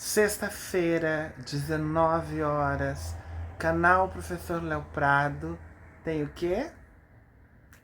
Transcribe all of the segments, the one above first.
Sexta-feira, 19 horas, canal Professor Léo Prado, tem o quê?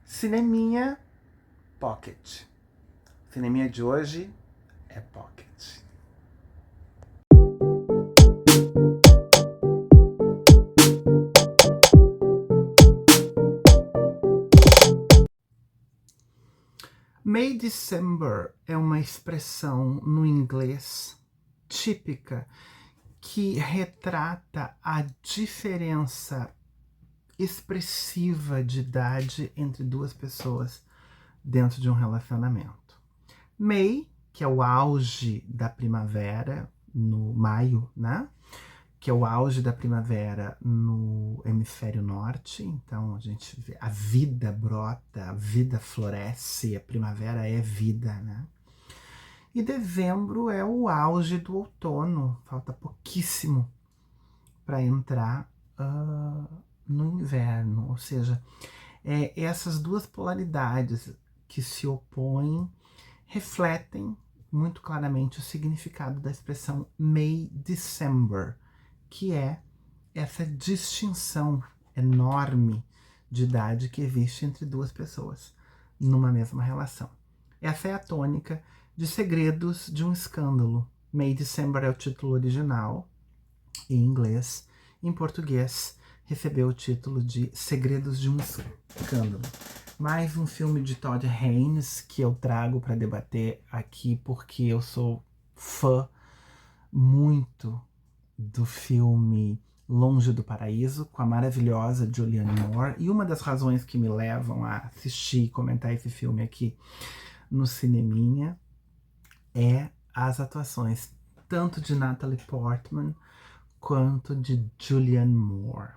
Cineminha Pocket. Cineminha de hoje é Pocket. May December é uma expressão no inglês típica que retrata a diferença expressiva de idade entre duas pessoas dentro de um relacionamento. May, que é o auge da primavera, no maio, né? Que é o auge da primavera no hemisfério norte, então a gente vê a vida brota, a vida floresce, a primavera é vida, né? E dezembro é o auge do outono, falta pouquíssimo para entrar no inverno, ou seja, essas duas polaridades que se opõem refletem muito claramente o significado da expressão May December, que é essa distinção enorme de idade que existe entre duas pessoas numa mesma relação. Essa é a tônica de Segredos de um Escândalo. May December é o título original, em inglês. Em português, recebeu o título de Segredos de um Escândalo. Mais um filme de Todd Haynes que eu trago para debater aqui, porque eu sou fã muito do filme Longe do Paraíso, com a maravilhosa Julianne Moore, e uma das razões que me levam a assistir e comentar esse filme aqui no Cineminha é as atuações tanto de Natalie Portman quanto de Julianne Moore,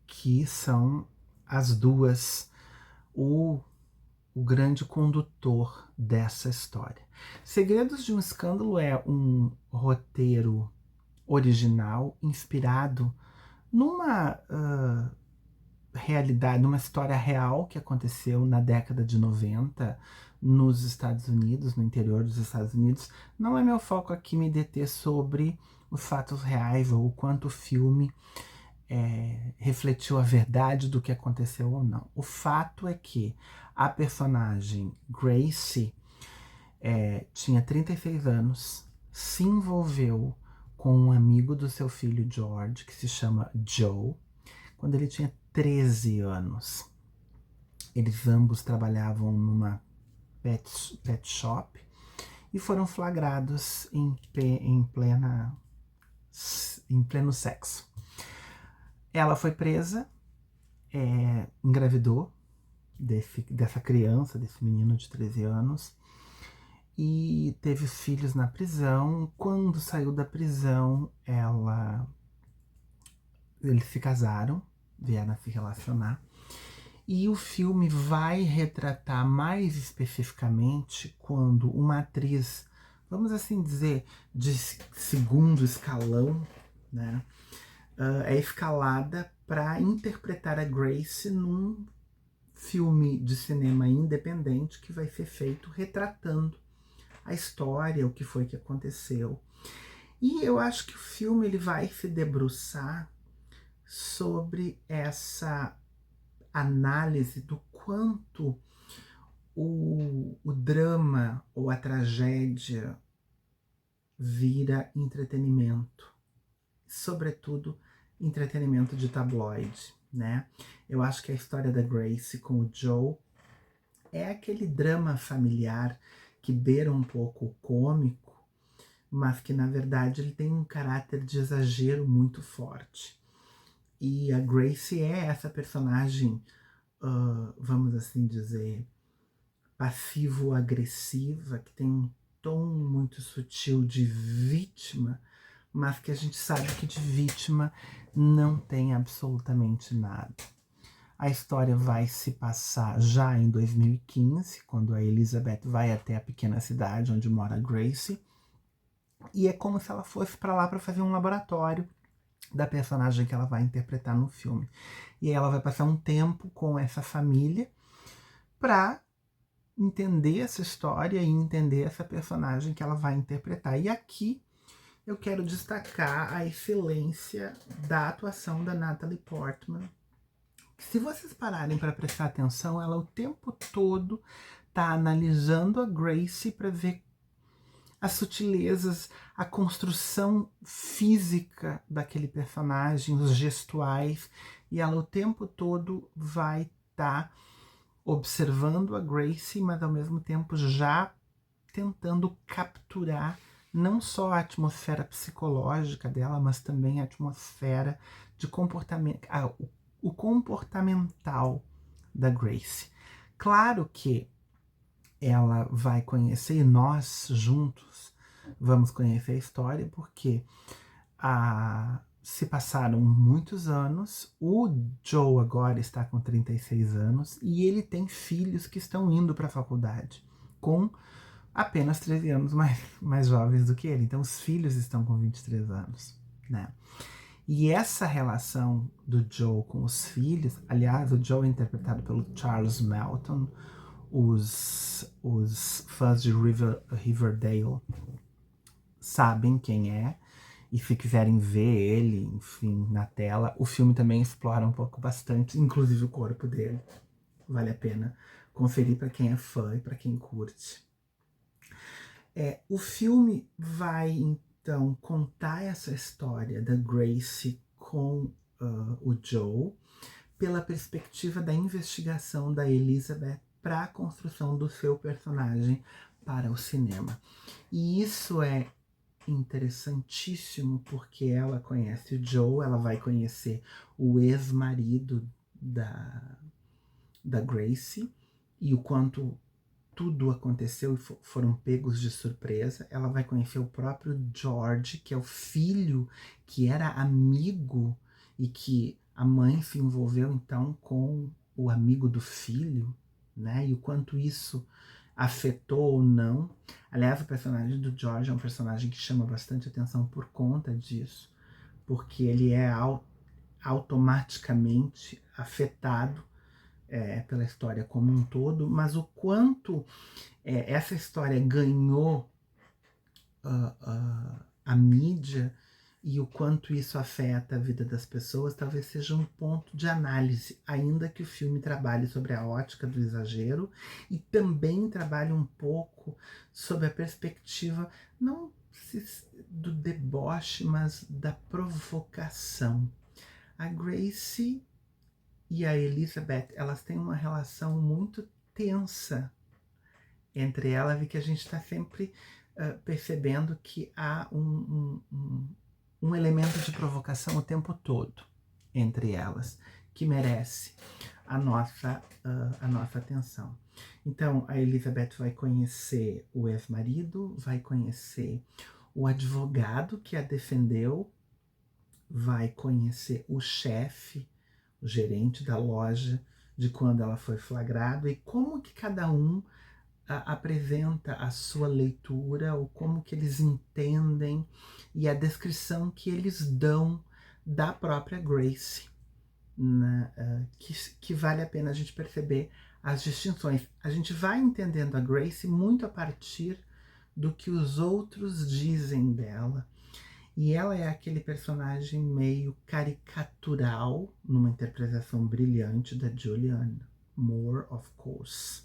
que são as duas o grande condutor dessa história. Segredos de um Escândalo é um roteiro original inspirado numa realidade, numa história real que aconteceu na década de 90 nos Estados Unidos, no interior dos Estados Unidos. Não é meu foco aqui me deter sobre os fatos reais ou o quanto o filme refletiu a verdade do que aconteceu ou não. O fato é que a personagem Gracie tinha 36 anos, se envolveu com um amigo do seu filho George, que se chama Joe, quando ele tinha 13 anos. Eles ambos trabalhavam numa pet shop e foram flagrados em pleno sexo. Ela foi presa, engravidou dessa criança, desse menino de 13 anos, e teve filhos na prisão. Quando saiu da prisão, eles se casaram, vieram a se relacionar. E o filme vai retratar mais especificamente quando uma atriz, vamos assim dizer, de segundo escalão, né, é escalada para interpretar a Gracie num filme de cinema independente que vai ser feito retratando a história, o que foi que aconteceu. E eu acho que o filme ele vai se debruçar sobre essa análise do quanto o drama ou a tragédia vira entretenimento, sobretudo entretenimento de tabloide, né? Eu acho que a história da Gracie com o Joe é aquele drama familiar que beira um pouco o cômico, mas que na verdade ele tem um caráter de exagero muito forte. E a Gracie é essa personagem, vamos assim dizer, passivo-agressiva, que tem um tom muito sutil de vítima, mas que a gente sabe que de vítima não tem absolutamente nada. A história vai se passar já em 2015, quando a Elizabeth vai até a pequena cidade onde mora a Gracie, e é como se ela fosse para lá para fazer um laboratório da personagem que ela vai interpretar no filme. E aí ela vai passar um tempo com essa família para entender essa história e entender essa personagem que ela vai interpretar. E aqui eu quero destacar a excelência da atuação da Natalie Portman. Se vocês pararem para prestar atenção, ela o tempo todo tá analisando a Gracie para ver as sutilezas, a construção física daquele personagem, os gestuais, e ela o tempo todo vai estar observando a Gracie, mas ao mesmo tempo já tentando capturar não só a atmosfera psicológica dela, mas também a atmosfera de comportamento, o comportamental da Gracie. Claro que ela vai conhecer, e nós juntos vamos conhecer a história, porque se passaram muitos anos, o Joe agora está com 36 anos e ele tem filhos que estão indo para a faculdade, com apenas 13 anos mais jovens do que ele. Então os filhos estão com 23 anos, né? E essa relação do Joe com os filhos, aliás, o Joe é interpretado pelo Charles Melton. Os fãs de Riverdale sabem quem é, e se quiserem ver ele, enfim, na tela, o filme também explora um pouco bastante, inclusive o corpo dele. Vale a pena conferir para quem é fã e para quem curte. O filme vai, então, contar essa história da Gracie com o Joe pela perspectiva da investigação da Elizabeth para a construção do seu personagem para o cinema. E isso é interessantíssimo porque ela conhece o Joe, ela vai conhecer o ex-marido da Gracie e o quanto tudo aconteceu e foram pegos de surpresa. Ela vai conhecer o próprio George, que é o filho que era amigo e que a mãe se envolveu então com o amigo do filho, né? E o quanto isso afetou ou não. Aliás, o personagem do George é um personagem que chama bastante atenção por conta disso, porque ele é automaticamente afetado pela história como um todo, mas o quanto essa história ganhou a mídia e o quanto isso afeta a vida das pessoas talvez seja um ponto de análise, ainda que o filme trabalhe sobre a ótica do exagero e também trabalhe um pouco sobre a perspectiva não do deboche, mas da provocação. A Gracie e a Elizabeth, elas têm uma relação muito tensa entre elas, e que a gente está sempre percebendo que há um elemento de provocação o tempo todo entre elas, que merece a nossa atenção. Então, a Elizabeth vai conhecer o ex-marido, vai conhecer o advogado que a defendeu, vai conhecer o chefe, o gerente da loja, de quando ela foi flagrada, e como que cada um apresenta a sua leitura, ou como que eles entendem, e a descrição que eles dão da própria Gracie, né? Que vale a pena a gente perceber as distinções. A gente vai entendendo a Gracie muito a partir do que os outros dizem dela, e ela é aquele personagem meio caricatural, numa interpretação brilhante da Julianne Moore, of course.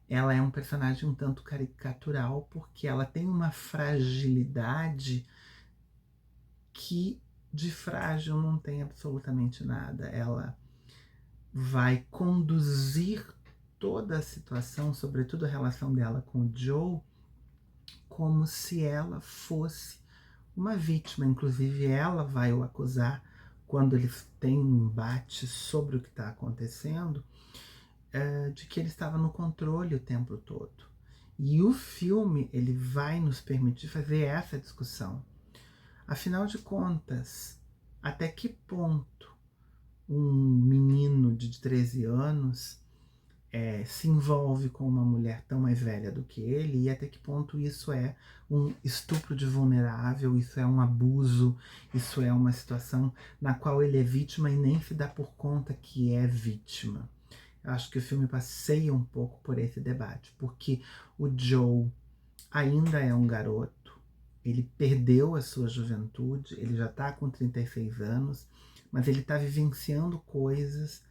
Ela é um personagem um tanto caricatural porque ela tem uma fragilidade que de frágil não tem absolutamente nada. Ela vai conduzir toda a situação, sobretudo a relação dela com o Joe, como se ela fosse uma vítima. Inclusive ela vai o acusar quando eles têm um embate sobre o que está acontecendo, de que ele estava no controle o tempo todo. E o filme, ele vai nos permitir fazer essa discussão. Afinal de contas, até que ponto um menino de 13 anos se envolve com uma mulher tão mais velha do que ele, e até que ponto isso é um estupro de vulnerável, isso é um abuso, isso é uma situação na qual ele é vítima e nem se dá por conta que é vítima. Eu acho que o filme passeia um pouco por esse debate, porque o Joe ainda é um garoto, ele perdeu a sua juventude, ele já está com 36 anos, mas ele está vivenciando coisas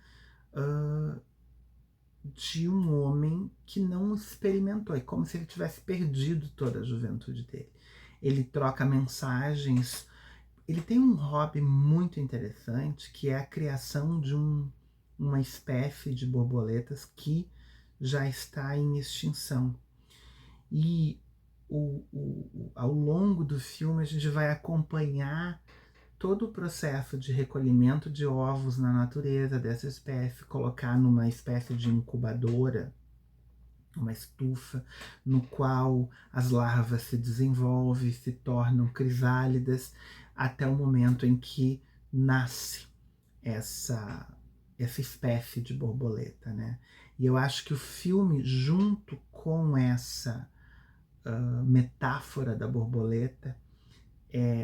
de um homem que não experimentou. É como se ele tivesse perdido toda a juventude dele. Ele troca mensagens. Ele tem um hobby muito interessante, que é a criação de uma espécie de borboletas que já está em extinção. E ao longo do filme a gente vai acompanhar todo o processo de recolhimento de ovos na natureza dessa espécie, colocar numa espécie de incubadora, uma estufa, no qual as larvas se desenvolvem, se tornam crisálidas, até o momento em que nasce essa espécie de borboleta, né? E eu acho que o filme, junto com essa metáfora da borboleta,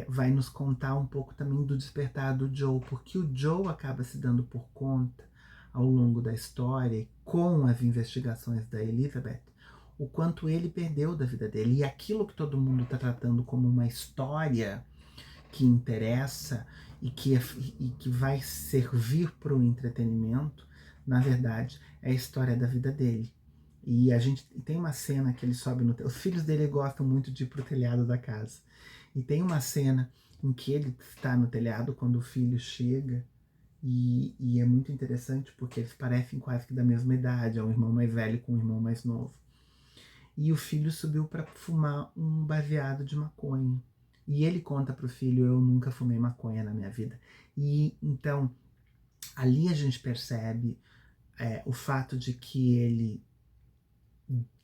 vai nos contar um pouco também do despertar do Joe, porque o Joe acaba se dando por conta ao longo da história, com as investigações da Elizabeth, o quanto ele perdeu da vida dele. E aquilo que todo mundo está tratando como uma história que interessa e que vai servir para o entretenimento, na verdade, é a história da vida dele. E a gente tem uma cena que ele sobe no... Os filhos dele gostam muito de ir pro telhado da casa. E tem uma cena em que ele está no telhado quando o filho chega, e é muito interessante porque eles parecem quase que da mesma idade, é um irmão mais velho com um irmão mais novo. E o filho subiu para fumar um baseado de maconha. E ele conta pro filho: eu nunca fumei maconha na minha vida. E então ali a gente percebe o fato de que ele,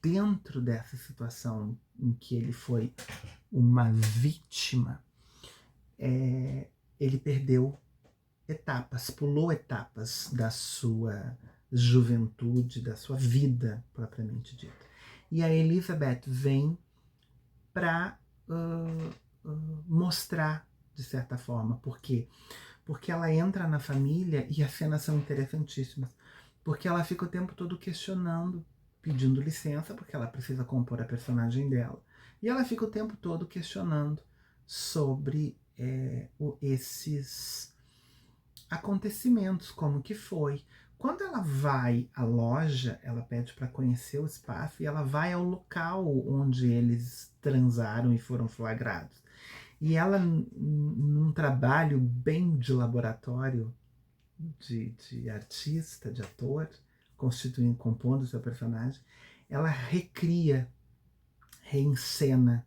dentro dessa situação em que ele foi uma vítima, ele perdeu etapas, pulou etapas da sua juventude, da sua vida propriamente dita. E a Elizabeth vem para mostrar, de certa forma, por quê? Porque ela entra na família e as cenas são interessantíssimas, porque ela fica o tempo todo questionando, pedindo licença, porque ela precisa compor a personagem dela. E ela fica o tempo todo questionando sobre esses acontecimentos, como que foi. Quando ela vai à loja, ela pede para conhecer o espaço e ela vai ao local onde eles transaram e foram flagrados. E ela, num trabalho bem de laboratório, de artista, de ator, compondo o seu personagem, ela recria, reencena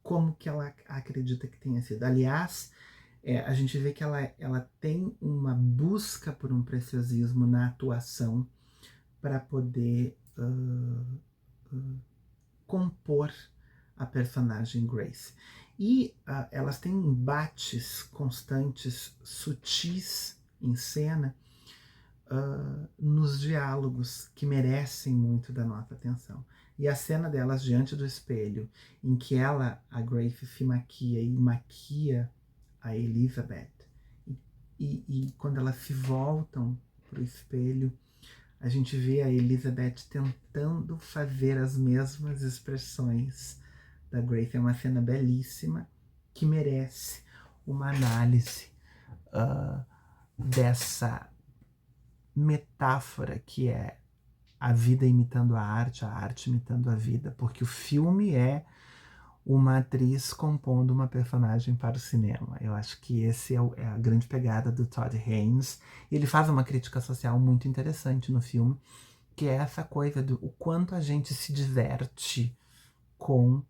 como que ela acredita que tenha sido. Aliás, a gente vê que ela tem uma busca por um preciosismo na atuação para poder compor a personagem Grace. E elas têm embates constantes, sutis em cena, nos diálogos, que merecem muito da nossa atenção. E a cena delas diante do espelho, em que ela, a Grace, se maquia e maquia a Elizabeth, e quando elas se voltam para o espelho, a gente vê a Elizabeth tentando fazer as mesmas expressões da Grace. É uma cena belíssima que merece uma análise dessa metáfora que é a vida imitando a arte imitando a vida, porque o filme é uma atriz compondo uma personagem para o cinema. Eu acho que esse é a grande pegada do Todd Haynes. Ele faz uma crítica social muito interessante no filme, que é essa coisa do o quanto a gente se diverte com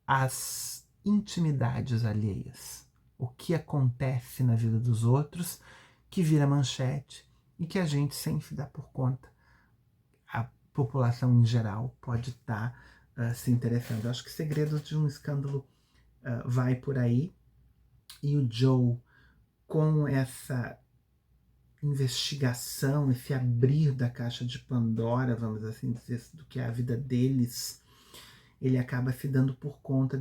as intimidades alheias. O que acontece na vida dos outros que vira manchete e que a gente, sem se dar por conta, a população em geral pode estar se interessando. Eu acho que Segredos de um Escândalo vai por aí. E o Joe, com essa investigação, esse abrir da caixa de Pandora, vamos assim dizer, do que é a vida deles, ele acaba se dando por conta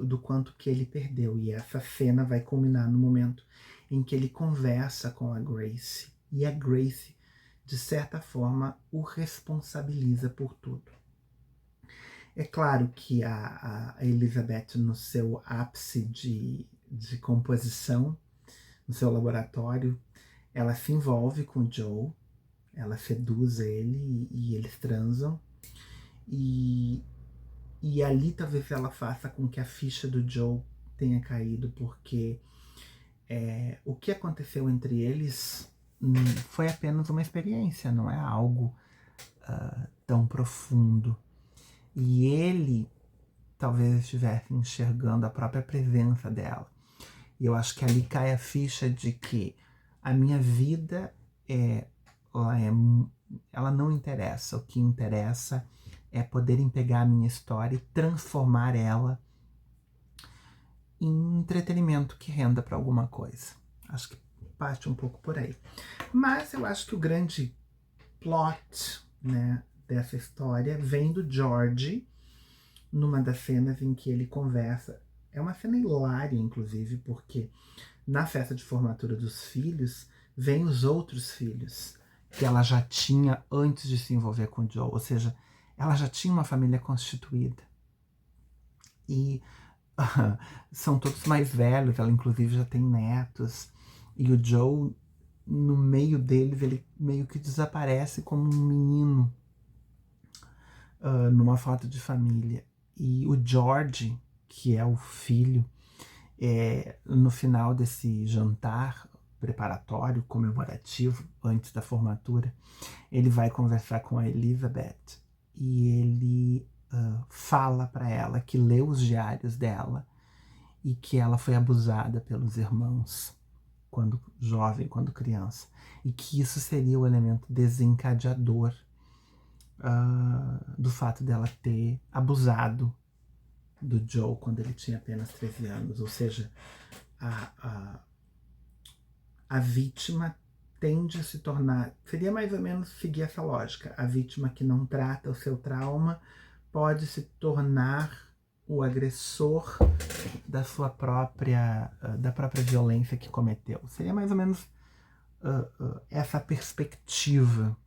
do quanto que ele perdeu. E essa cena vai culminar no momento em que ele conversa com a Grace. E a Grace, de certa forma, o responsabiliza por tudo. É claro que a Elizabeth, no seu ápice de composição, no seu laboratório, ela se envolve com o Joe, ela seduz ele e eles transam. E ali talvez ela faça com que a ficha do Joe tenha caído, porque o que aconteceu entre eles foi apenas uma experiência, não é algo tão profundo. E ele talvez estivesse enxergando a própria presença dela. E eu acho que ali cai a ficha de que a minha vida ela não interessa. O que interessa é poderem pegar a minha história e transformar ela em entretenimento que renda para alguma coisa. Acho que parte um pouco por aí. Mas eu acho que o grande plot, né, dessa história vem do George, numa das cenas em que ele conversa. É uma cena hilária, inclusive, porque na festa de formatura dos filhos, vem os outros filhos que ela já tinha antes de se envolver com o Joe. Ou seja, ela já tinha uma família constituída. E são todos mais velhos, ela inclusive já tem netos. E o Joe, no meio deles, ele meio que desaparece como um menino numa foto de família. E o George, que é o filho, no final desse jantar preparatório, comemorativo, antes da formatura, ele vai conversar com a Elizabeth e ele fala para ela que leu os diários dela e que ela foi abusada pelos irmãos quando jovem, quando criança, e que isso seria o elemento desencadeador do fato dela ter abusado do Joe quando ele tinha apenas 13 anos. Ou seja, a vítima tende a se tornar... Seria mais ou menos seguir essa lógica. A vítima que não trata o seu trauma pode se tornar o agressor da própria violência que cometeu. Seria mais ou menos essa perspectiva,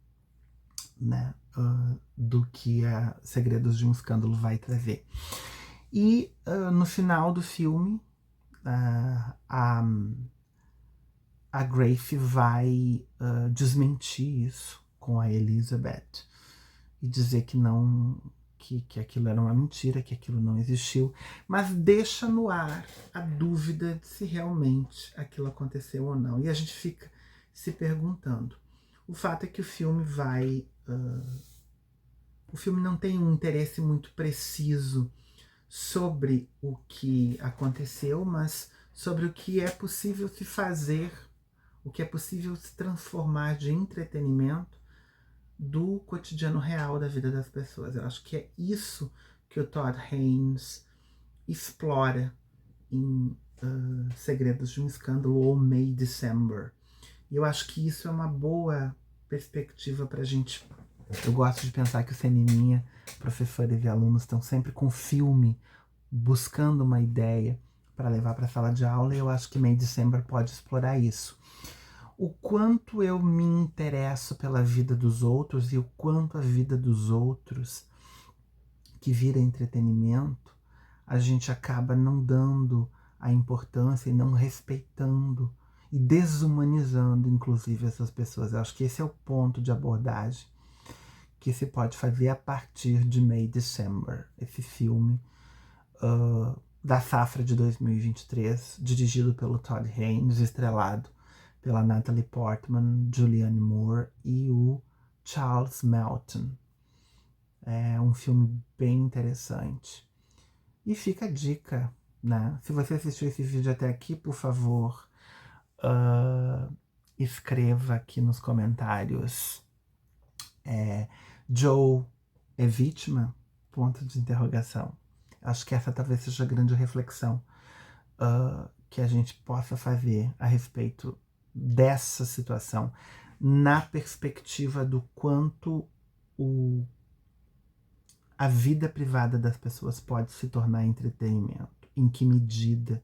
né, do que a Segredos de um Escândalo vai trazer. E no final do filme, a Grace vai desmentir isso com a Elizabeth e dizer que não, que aquilo era uma mentira, que aquilo não existiu, mas deixa no ar a dúvida de se realmente aquilo aconteceu ou não. E a gente fica se perguntando. O fato é que o filme vai... o filme não tem um interesse muito preciso sobre o que aconteceu, mas sobre o que é possível se fazer, o que é possível se transformar de entretenimento do cotidiano real da vida das pessoas. Eu acho que é isso que o Todd Haynes explora em Segredos de um Escândalo ou May December. E eu acho que isso é uma boa perspectiva para a gente. Eu gosto de pensar que o cineminha, professores e alunos estão sempre com filme, buscando uma ideia para levar para a sala de aula, e eu acho que May December pode explorar isso. O quanto eu me interesso pela vida dos outros e o quanto a vida dos outros, que vira entretenimento, a gente acaba não dando a importância e não respeitando e desumanizando, inclusive, essas pessoas. Eu acho que esse é o ponto de abordagem que se pode fazer a partir de May December, esse filme da safra de 2023, dirigido pelo Todd Haynes, estrelado pela Natalie Portman, Julianne Moore e o Charles Melton. É um filme bem interessante. E fica a dica, né? Se você assistiu esse vídeo até aqui, por favor, escreva aqui nos comentários. Joe é vítima? Ponto de interrogação. Acho que essa talvez seja a grande reflexão que a gente possa fazer a respeito dessa situação, na perspectiva do quanto a vida privada das pessoas pode se tornar entretenimento, em que medida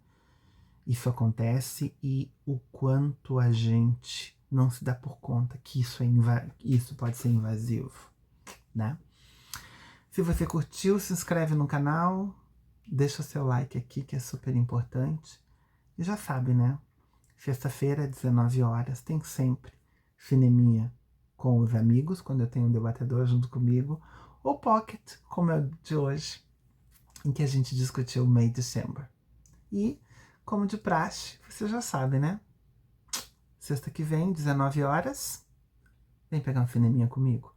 isso acontece e o quanto a gente não se dá por conta que isso pode ser invasivo, né? Se você curtiu, se inscreve no canal, deixa o seu like aqui, que é super importante. E já sabe, né? Sexta-feira, 19 horas, tem sempre cineminha com os amigos, quando eu tenho um debatedor junto comigo, ou Pocket, como é o de hoje, em que a gente discutiu May December. E, como de praxe, você já sabe, né? Sexta que vem, 19 horas, vem pegar um cineminha comigo.